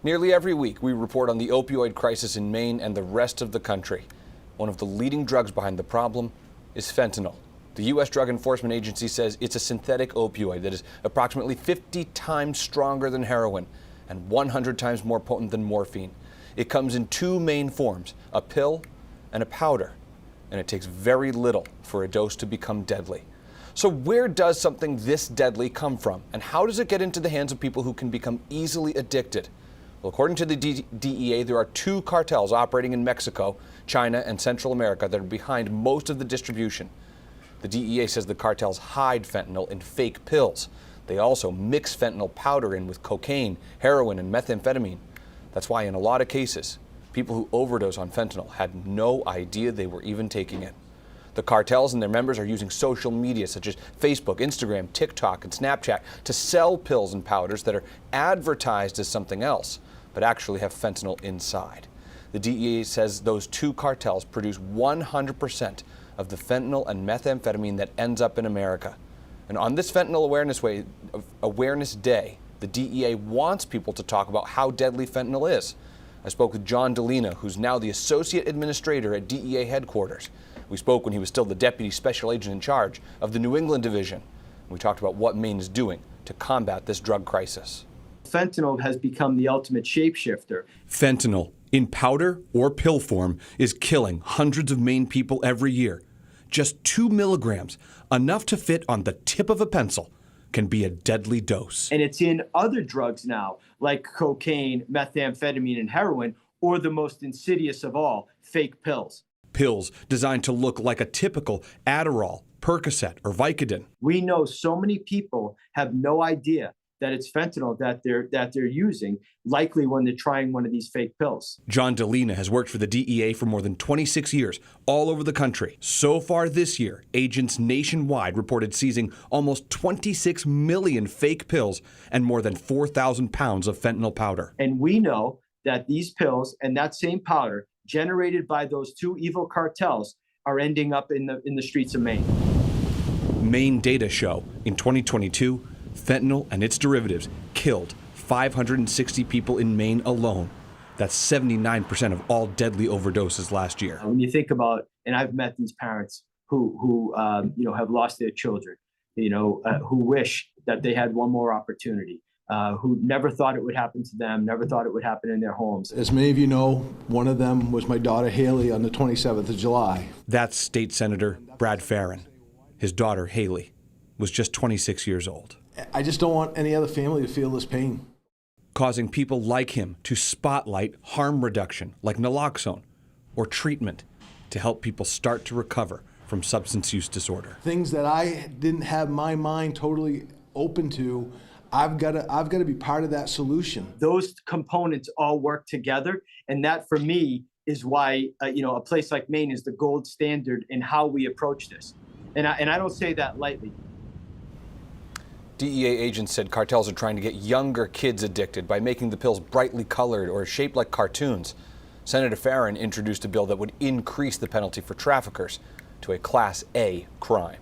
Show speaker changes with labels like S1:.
S1: Nearly every week, we report on the opioid crisis in Maine and the rest of the country. One of the leading drugs behind the problem is fentanyl. The U.S. Drug Enforcement Agency says it's a synthetic opioid that is approximately 50 times stronger than heroin and 100 times more potent than morphine. It comes in two main forms, a pill and a powder, and it takes very little for a dose to become deadly. So where does something this deadly come from, and how does it get into the hands of people who can become easily addicted? Well, according to the DEA, there are two cartels operating in Mexico, China, and Central America that are behind most of the distribution. The DEA says the cartels hide fentanyl in fake pills. They also mix fentanyl powder in with cocaine, heroin, and methamphetamine. That's why in a lot of cases, people who overdose on fentanyl had no idea they were even taking it. The cartels and their members are using social media such as Facebook, Instagram, TikTok, and Snapchat to sell pills and powders that are advertised as something else, but actually have fentanyl inside. The DEA says those two cartels produce 100% of the fentanyl and methamphetamine that ends up in America. And on this Fentanyl Awareness Day, the DEA wants people to talk about how deadly fentanyl is. I spoke with John DeLina, who's now the Associate Administrator at DEA headquarters. We spoke when he was still the Deputy Special Agent in charge of the New England Division. We talked about what Maine is doing to combat this drug crisis.
S2: Fentanyl has become the ultimate shapeshifter.
S1: Fentanyl, in powder or pill form, is killing hundreds of Maine people every year. Just 2 milligrams, enough to fit on the tip of a pencil, can be a deadly dose.
S2: And it's in other drugs now, like cocaine, methamphetamine, and heroin, or the most insidious of all, fake pills.
S1: Pills designed to look like a typical Adderall, Percocet, or Vicodin.
S2: We know so many people have no idea that it's fentanyl that they're using, likely when they're trying one of these fake pills.
S1: John DeLina has worked for the DEA for more than 26 years, all over the country. So far this year, agents nationwide reported seizing almost 26 million fake pills and more than 4,000 pounds of fentanyl powder.
S2: And we know that these pills and that same powder generated by those two evil cartels are ending up in the streets of Maine.
S1: Maine data show in 2022, fentanyl and its derivatives killed 560 people in Maine alone. That's 79% of all deadly overdoses last year.
S2: When you think about, and I've met these parents who have lost their children, who wish that they had one more opportunity, who never thought it would happen to them, never thought it would happen in their homes.
S3: As many of you know, one of them was my daughter Haley on the 27th of July.
S1: That's State Senator Brad Farron. His daughter Haley was just 26 years old.
S3: I just don't want any other family to feel this pain.
S1: Causing people like him to spotlight harm reduction like naloxone or treatment to help people start to recover from substance use disorder.
S3: Things that I didn't have my mind totally open to, I've got to be part of that solution.
S2: Those components all work together, and that for me is why a place like Maine is the gold standard in how we approach this. And I don't say that lightly.
S1: DEA agents said cartels are trying to get younger kids addicted by making the pills brightly colored or shaped like cartoons. Senator Farron introduced a bill that would increase the penalty for traffickers to a Class A crime.